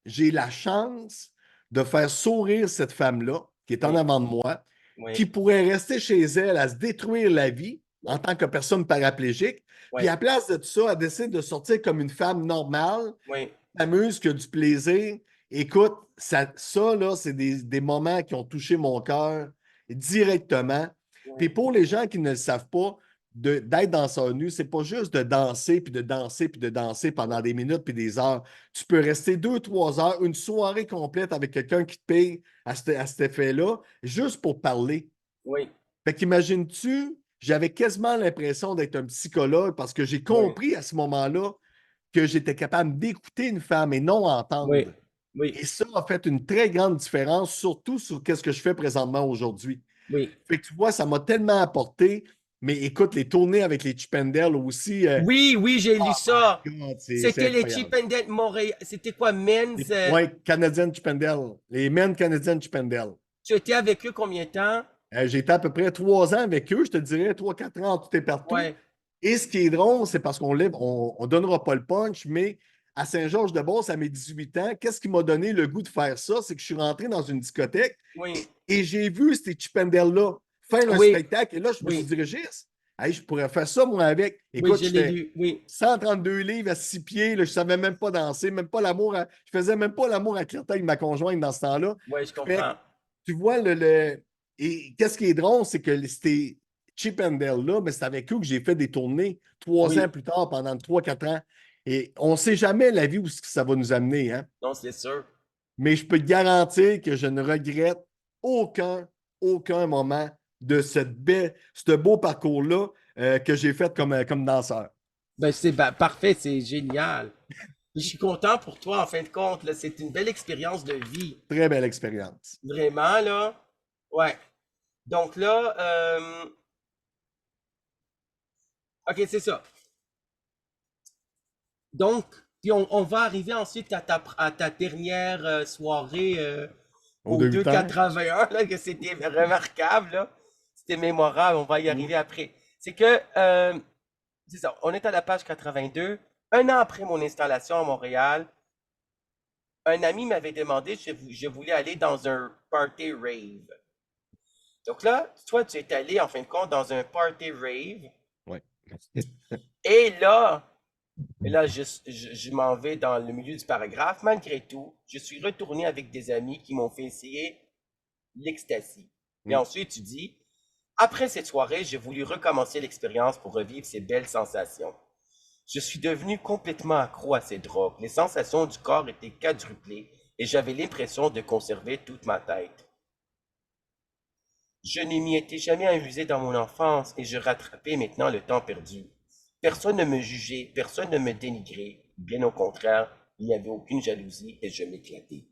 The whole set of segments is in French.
j'ai la chance de faire sourire cette femme-là qui est en Oui, avant de moi, qui oui, pourrait rester chez elle à se détruire la vie en oui, tant que personne paraplégique. Puis oui, à place de tout ça, elle décide de sortir comme une femme normale, oui, s'amuse, qui a du plaisir. Écoute, ça là, c'est des moments qui ont touché mon cœur directement. Puis oui, pour les gens qui ne le savent pas, d'être danseur nu, c'est pas juste de danser, puis de danser, puis de danser pendant des minutes, puis des heures. Tu peux rester 2, 3 heures, une soirée complète avec quelqu'un qui te paye à cet effet-là, juste pour parler. oui, Fait qu'imagines-tu, j'avais quasiment l'impression d'être un psychologue parce que j'ai oui, compris à ce moment-là que j'étais capable d'écouter une femme et non oui, entendre. oui, Et ça a fait une très grande différence, surtout sur qu'est-ce que je fais présentement aujourd'hui. oui. Fait que tu vois, ça m'a tellement apporté. Mais écoute, les tournées avec les Chippendales aussi, Oui, oui, j'ai oh lu ça. my God, c'est C'était les incroyable. Cheap and Dead Montréal. C'était quoi, Men's? Ouais, Canadian Chippendale, les Men Canadian Chippendale. Tu étais avec eux combien de temps? J'ai été à peu près 3 ans avec eux, je te dirais, 3, 4 ans en tout et partout. Ouais. Et ce qui est drôle, c'est parce qu'on ne donnera pas le punch, mais à Saint-Georges-de-Beauce, à mes 18 ans, qu'est-ce qui m'a donné le goût de faire ça? C'est que je suis rentré dans une discothèque Oui, et j'ai vu ces Chippendales-là faire un oui, spectacle. Et là, je me suis oui, dit, Régis, hey, je pourrais faire ça, moi, avec. oui, Écoute, je l'ai j'étais lu. Oui, 132 livres à 6 pieds, là, je ne savais même pas danser, même pas l'amour. Je faisais même pas l'amour à Clinton avec ma conjointe dans ce temps-là. oui, je Fait que, comprends. tu vois, et qu'est-ce qui est drôle, c'est que c'était Chip and Dale-là, mais c'est avec eux que j'ai fait des tournées 3 ans Oui, plus tard, pendant 3, 4 ans. Et on ne sait jamais la vie où ça va nous amener, hein? non, c'est sûr. Mais je peux te garantir que je ne regrette aucun, aucun moment de ce beau parcours-là que j'ai fait comme danseur. Ben, c'est parfait, c'est génial. Je suis content pour toi, en fin de compte, là. C'est une belle expérience de vie. Très belle expérience. Vraiment, là. Ouais. Donc là, ok, c'est ça. Donc, puis on va arriver ensuite à ta dernière soirée Au au 2 8 ans. 281, là, que c'était remarquable, là. C'était mémorable, on va y Mm. arriver après. C'est que, c'est ça, on est à la page 82. Un an après mon installation à Montréal, un ami m'avait demandé si je voulais aller dans un party rave. Donc là, toi, tu es allé en fin de compte dans un party rave. Ouais. Et là, je m'en vais dans le milieu du paragraphe. Malgré tout, je suis retourné avec des amis qui m'ont fait essayer l'ecstasy. Et Mm. ensuite, tu dis, après cette soirée, j'ai voulu recommencer l'expérience pour revivre ces belles sensations. Je suis devenu complètement accro à ces drogues. Les sensations du corps étaient quadruplées et j'avais l'impression de conserver toute ma tête. Je ne m'y étais jamais amusé dans mon enfance et je rattrapais maintenant le temps perdu. Personne ne me jugeait, personne ne me dénigrait. Bien au contraire, il n'y avait aucune jalousie et je m'éclatais.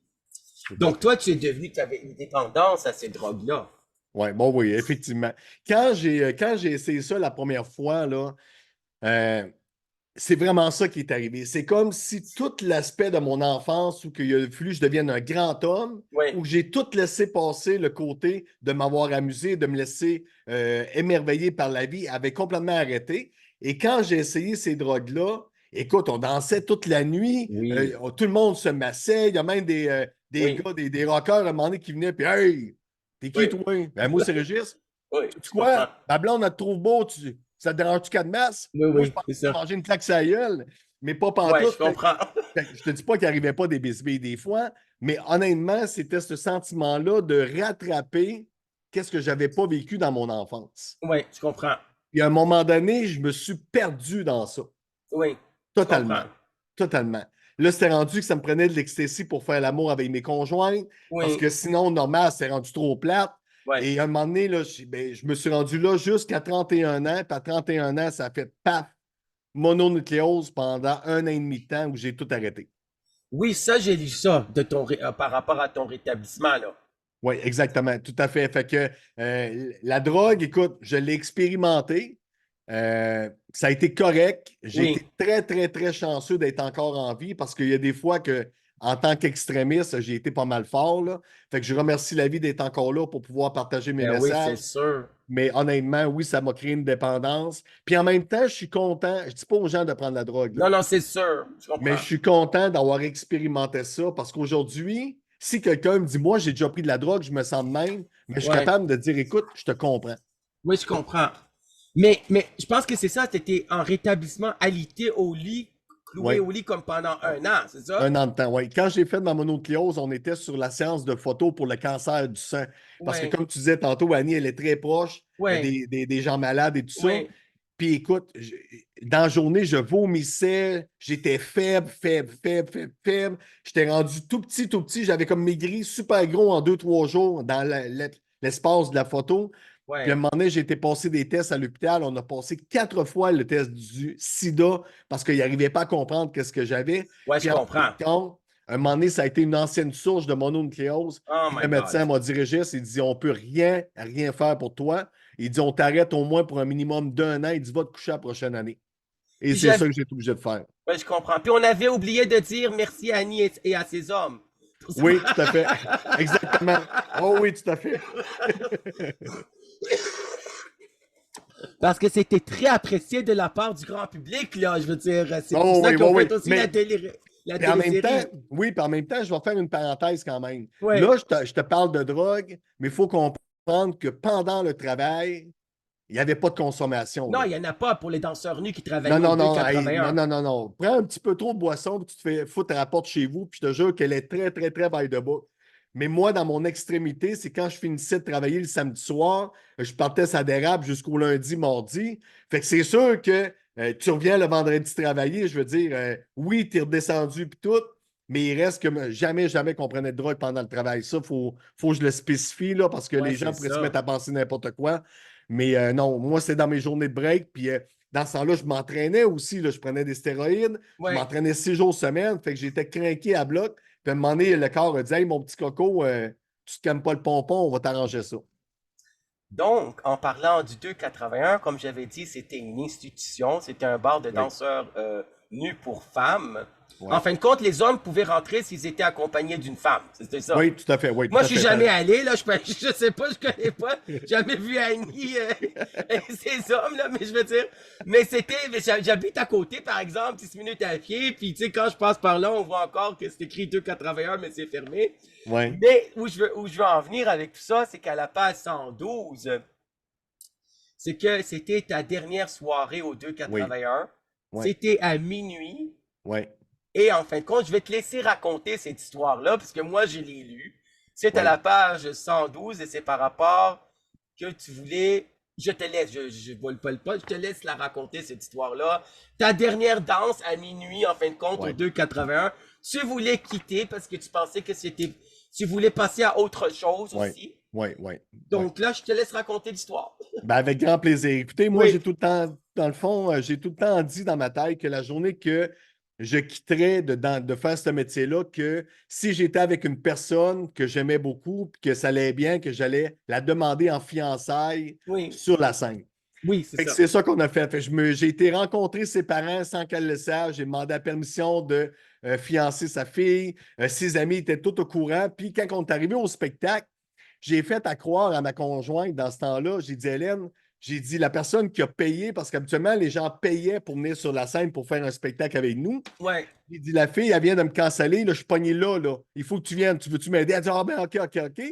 Donc toi, tu avais une dépendance à ces drogues-là. Ouais, bon, oui, effectivement. Quand j'ai essayé ça la première fois, là, euh, c'est vraiment ça qui est arrivé. C'est comme si tout l'aspect de mon enfance où il a fallu que je devienne un grand homme, Oui, où j'ai tout laissé passer le côté de m'avoir amusé, de me laisser émerveiller par la vie, avait complètement arrêté. Et quand j'ai essayé ces drogues-là, écoute, on dansait toute la nuit, oui, tout le monde se massait, il y a même des oui, gars, des rockers à un moment donné qui venaient, puis hey, t'es qui oui, toi? Ben moi, c'est Régis. oui, Tu je quoi? comprends. Ma blonde, elle te trouve beau, ça te dérange-tu qu'elle de masse? Oui, Moi, je oui, pense c'est à ça. manger une claque sur la gueule, mais pas Ouais, je pantoute. comprends. Je te dis pas qu'il n'arrivait pas des bisbilles des fois, mais honnêtement, c'était ce sentiment-là de rattraper qu'est-ce que j'avais pas vécu dans mon enfance. Oui, je comprends. Puis à un moment donné, je me suis perdu dans ça. Oui, je Totalement. comprends. Totalement. Là, c'était rendu que ça me prenait de l'ecstasy pour faire l'amour avec mes conjointes, parce Oui, que sinon, normal, c'est rendu trop plate. oui. Et à un moment donné, là, je me suis rendu là jusqu'à 31 ans. Puis à 31 ans, ça a fait paf, mononucléose pendant 1 an et demi de temps où j'ai tout arrêté. Oui, ça, j'ai lu ça par rapport à ton rétablissement, là. Oui, exactement, tout à fait. Fait que la drogue, écoute, je l'ai expérimenté. Ça a été correct. J'ai été Oui, très, très, très chanceux d'être encore en vie parce qu'il y a des fois que en tant qu'extrémiste, j'ai été pas mal fort, là. Fait que je remercie la vie d'être encore là pour pouvoir partager mes Ben oui, c'est messages. sûr. Mais honnêtement, oui, ça m'a créé une dépendance. Puis en même temps, je suis content. Je dis pas aux gens de prendre la drogue, là. Non, non, c'est sûr. Je Mais comprends. je suis content d'avoir expérimenté ça parce qu'aujourd'hui, si quelqu'un me dit, moi, j'ai déjà pris de la drogue, je me sens de même, mais je suis Ouais. capable de dire, écoute, je te comprends. Oui, je comprends. Mais je pense que c'est ça, t'étais en rétablissement alité au lit, cloué Oui. au lit comme pendant un an, c'est ça? Un an de temps, oui. Quand j'ai fait ma mononucléose, on était sur la séance de photos pour le cancer du sang. Parce que, Ouais, comme tu disais tantôt, Annie, elle est très proche ouais, des gens malades et tout ça. ouais. Puis écoute, dans la journée, je vomissais, j'étais faible, faible, faible, faible, faible. J'étais rendu tout petit, tout petit. J'avais comme maigri super gros en 2, 3 jours dans l'espace de la photo. Puis à un Ouais, moment donné, j'ai été passer des tests à l'hôpital. On a passé 4 fois le test du sida parce qu'il n'arrivait pas à comprendre qu'est-ce que j'avais. ouais, je Puis en fin comprends. de compte, à un moment donné, ça a été une ancienne source de mononucléose. Oh Puis my le médecin God. m'a dirigé, il dit, on ne peut rien faire pour toi. Il dit, on t'arrête au moins pour un minimum d'1 an. Il dit, va te coucher la prochaine année. Et Puis c'est ça que j'ai été obligé de faire. ouais, je comprends. Puis on avait oublié de dire merci à Annie et à ses hommes. Oui, tout à fait. Exactement. Oh oui, tout à fait. Parce que c'était très apprécié de la part du grand public, là. Je veux dire, c'est pour Oh ça oui, qu'ils oui, ont oui. fait aussi Mais la puis en même temps, télésérie. oui, puis en même temps, je vais faire une parenthèse quand même. Ouais. Là, je te parle de drogue, mais il faut comprendre que pendant le travail, il n'y avait pas de consommation, Non, là. il n'y en a pas pour les danseurs nus qui Non, travaillaient au non, non, hey, non, 2,81. non, non, non. Prends un petit peu trop de boisson, puis tu te fais foutre à la porte chez vous, puis je te jure qu'elle est très, très, très by the book. Mais moi, dans mon extrémité, c'est quand je finissais de travailler le samedi soir, je partais ça dérape jusqu'au lundi, mardi. Fait que c'est sûr que tu reviens le vendredi travailler, je veux dire, oui, tu es redescendu puis tout, mais il reste que jamais, jamais qu'on prenait de drogue pendant le travail. Ça, faut que je le spécifie, là, parce que Ouais, les c'est gens pourraient se mettre ça. à penser n'importe quoi. Mais non, moi, c'est dans mes journées de break, puis dans ce temps-là, je m'entraînais aussi. Là, je prenais des stéroïdes. Je Ouais. m'entraînais 6 jours semaine. Fait que j'étais craqué à bloc. Puis à un moment donné, le corps a dit, hey, mon petit coco, tu ne te calmes pas le pompon, on va t'arranger ça. Donc, en parlant du 2,81, comme j'avais dit, c'était une institution, c'était un bar de Oui, danseurs nus pour femmes. En oui. fin de compte, les hommes pouvaient rentrer s'ils étaient accompagnés d'une femme. C'était ça. Oui, tout à fait. Oui, Moi, tout je à suis fait. jamais allé, là. Je sais pas, je connais pas. Jamais vu Annie et ces hommes, là, mais je veux dire. Mais c'était. J'habite à côté, par exemple, 10 minutes à pied. Puis, tu sais, quand je passe par là, on voit encore que c'est écrit 2,81, mais c'est fermé. Oui, Mais où je veux en venir avec tout ça, c'est qu'à la page 112, c'est que c'était ta dernière soirée au oui, 2,81. oui, C'était à minuit. oui, Et en fin de compte, je vais te laisser raconter cette histoire-là, parce que moi, je l'ai lue. C'est à oui. la page 112 et c'est par rapport que tu voulais. Je te laisse, je vole pas le pas, je te laisse la raconter, cette histoire-là. Ta dernière danse à minuit, en fin de compte, au Oui, 2,81. Tu voulais quitter parce que tu pensais que c'était. Tu voulais passer à autre chose oui, aussi. oui, oui, oui. Donc là, je te laisse raconter l'histoire. Ben, avec grand plaisir. Écoutez, moi, Oui, j'ai tout le temps, dans le fond, j'ai tout le temps dit dans ma tête que la journée que je quitterais de faire ce métier-là, que si j'étais avec une personne que j'aimais beaucoup, puis que ça allait bien, que j'allais la demander en fiançailles oui, sur la scène. oui, c'est Fait que ça. c'est ça qu'on a fait. J'ai été rencontrer ses parents sans qu'elle le sache. J'ai demandé la permission de fiancer sa fille. Ses amis étaient tous au courant. Puis quand on est arrivé au spectacle, j'ai fait à croire à ma conjointe dans ce temps-là. J'ai dit, Hélène, j'ai dit, la personne qui a payé, parce qu'habituellement, les gens payaient pour venir sur la scène pour faire un spectacle avec nous. Ouais, J'ai dit, la fille, elle vient de me canceller, là, je suis pogné là, là. Il faut que tu viennes. Tu veux-tu m'aider? Elle dit, ah ben, OK, OK, OK.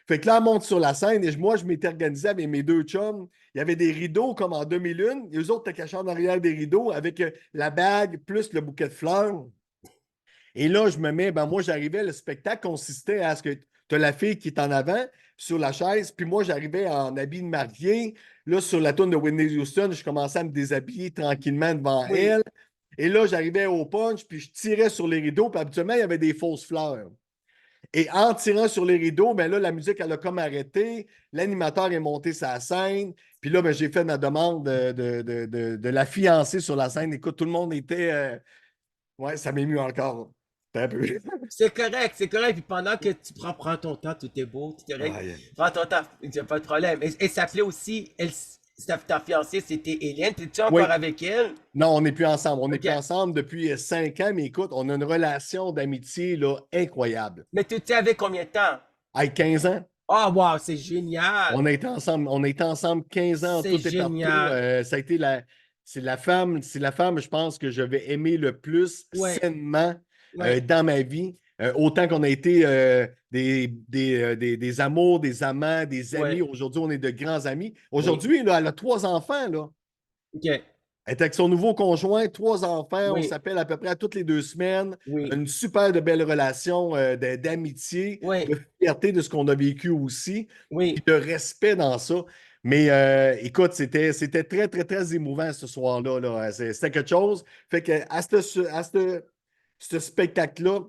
Fait que là, elle monte sur la scène et moi, je m'étais organisé avec mes deux chums. Il y avait des rideaux comme en 2001. Et eux autres étaient cachés en arrière des rideaux avec la bague plus le bouquet de fleurs. Et là, je me mets, ben moi, j'arrivais, le spectacle consistait à ce que tu as la fille qui est en avant sur la chaise, puis moi, j'arrivais en habit de mariée. Là, sur la tourne de Whitney Houston, je commençais à me déshabiller tranquillement devant oui, elle. Et là, j'arrivais au punch, puis je tirais sur les rideaux, puis habituellement, il y avait des fausses fleurs. Et en tirant sur les rideaux, ben là, la musique, elle a comme arrêté. L'animateur est monté sa scène. Puis là, ben, j'ai fait ma demande de la fiancer sur la scène. Écoute, tout le monde était. Ouais, ça m'émue encore. Un peu. c'est correct, c'est correct. Puis pendant que tu prends ton temps, tout est beau, tout est correct. Ouais. Prends ton temps, il n'y a pas de problème. Elle s'appelait aussi ta fiancée, c'était Hélène. T'es-tu Oui. encore avec elle? Non, on n'est plus ensemble. On n'est OK. plus ensemble depuis 5 ans, mais écoute, on a une relation d'amitié là, incroyable. Mais tu étais avec combien de temps? À 15 ans, Oh, wow, c'est génial. on a été ensemble 15 ans, C'est tout et partout. génial. Ça a été c'est la femme, je pense, que je vais aimer le plus Ouais, sainement ouais, dans ma vie. Autant qu'on a été des amours, des amants, des amis. ouais. Aujourd'hui, on est de grands amis. Oui. Aujourd'hui, là, elle a 3 enfants, là. OK. Elle est avec son nouveau conjoint, 3 enfants. On Oui, s'appelle à peu près à toutes les 2 semaines. oui, Une super de belle relation d'amitié, oui, de fierté de ce qu'on a vécu aussi, puis oui. de respect dans ça. Mais écoute, c'était très, très, très émouvant ce soir-là. Là. C'était quelque chose. Fait que ce spectacle-là,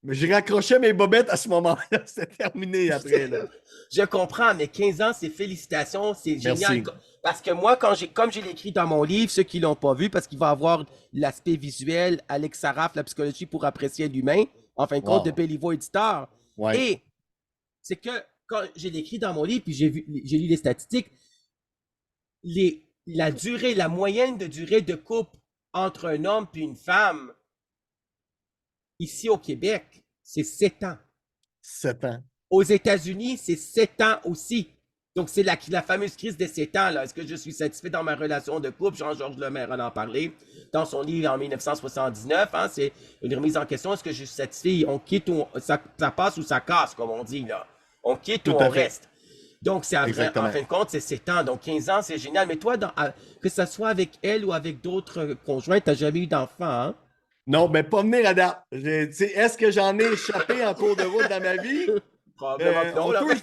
j'ai raccroché mes bobettes à ce moment-là. C'était terminé après. Là. Je comprends, mais 15 ans, c'est félicitations, c'est génial. Merci. Parce que moi, comme j'ai écrit dans mon livre, ceux qui l'ont pas vu, parce qu'il va avoir l'aspect visuel, Alex Saraf, la psychologie pour apprécier l'humain, en fin de compte, de Wow. Béliveau Éditeur. Ouais. Et c'est que quand j'ai écrit dans mon livre, puis j'ai lu les statistiques, la moyenne de durée de couple entre un homme et une femme, ici au Québec, c'est 7 ans. 7 ans. Aux États-Unis, c'est 7 ans aussi. Donc, c'est la fameuse crise des 7 ans. Là. Est-ce que je suis satisfait dans ma relation de couple? Jean-Georges Lemaire en a parlé dans son livre en 1979. Hein, c'est une remise en question. Est-ce que je suis satisfait? On quitte ou ça passe ou ça casse, comme on dit. Là. On quitte ou Tout on à fait. reste. Donc, en Exactement. fin de compte, c'est 7 ans. Donc, 15 ans, c'est génial. Mais toi, que ce soit avec elle ou avec d'autres conjoints, tu n'as jamais eu d'enfant. Hein? Non, ben pas venir à date. Est-ce que j'en ai échappé en cours de route dans ma vie? Probablement que non. On Là. touche,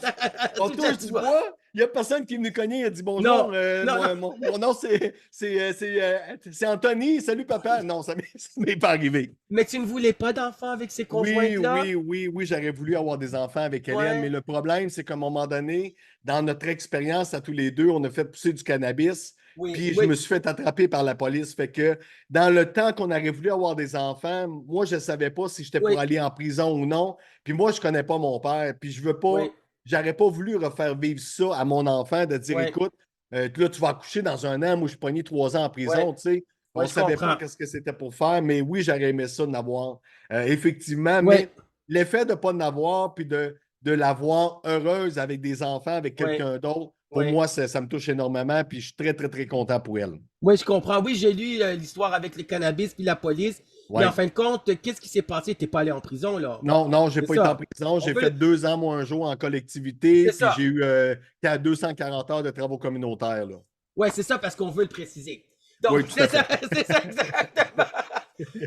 on Touche à touche tout du bois. bois. Il n'y a personne qui est venu cogner et a dit Non, bonjour. non, non. Mon nom, c'est Anthony. Salut, papa. Non, ça ne m'est pas arrivé. Mais tu ne voulais pas d'enfant avec ces Oui, conjointes-là? oui, oui, oui, j'aurais voulu avoir des enfants avec Hélène, mais Ouais. le problème, c'est qu'à un moment donné, dans notre expérience à tous les deux, on a fait pousser du cannabis, Oui, puis je oui, me suis fait attraper par la police. Fait que dans le temps qu'on aurait voulu avoir des enfants, moi, je ne savais pas si j'étais pour oui, aller en prison ou non. Puis moi, je ne connais pas mon père, puis je veux pas, oui, j'aurais pas voulu refaire vivre ça à mon enfant, de dire, oui, écoute, là, tu vas accoucher dans un an, moi, je suis pogné 3 ans en oui, prison, tu sais. On oui, ne je savait pas comprends. qu'est-ce que c'était pour faire, mais oui, j'aurais aimé ça d'en avoir. Effectivement, Oui, mais l'effet de ne pas en avoir, puis de l'avoir heureuse avec des enfants, avec oui, quelqu'un d'autre, pour oui. moi, ça me touche énormément, puis je suis très, très, très content pour elle. Oui, je comprends. Oui, j'ai lu l'histoire avec les cannabis puis la police. Mais en Ouais. fin de compte, qu'est-ce qui s'est passé? T'es pas allé en prison, là. Non, non, j'ai C'est pas été en ça. prison. On J'ai veut fait le... 2 ans, moi, un jour en collectivité, C'est puis ça. j'ai eu 240 heures de travaux communautaires, là. Ouais, c'est ça parce qu'on veut le préciser. Donc, Oui, tout à fait. c'est ça exactement.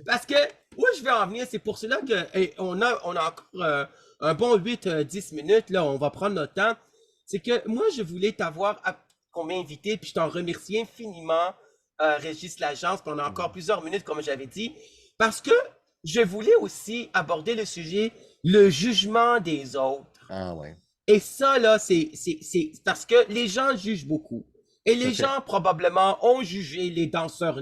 Parce que où je vais en venir, c'est pour cela que on a encore un bon 8-10 minutes, là, on va prendre notre temps. C'est que moi, je voulais qu'on m'ait invité, puis je t'en remercie infiniment, Régis Lagence, puis on a encore plusieurs minutes, comme j'avais dit, parce que je voulais aussi aborder le sujet, le jugement des autres. Ah, ouais, Et ça, là, c'est parce que les gens jugent beaucoup. Et tout à les fait. gens, probablement, ont jugé les danseurs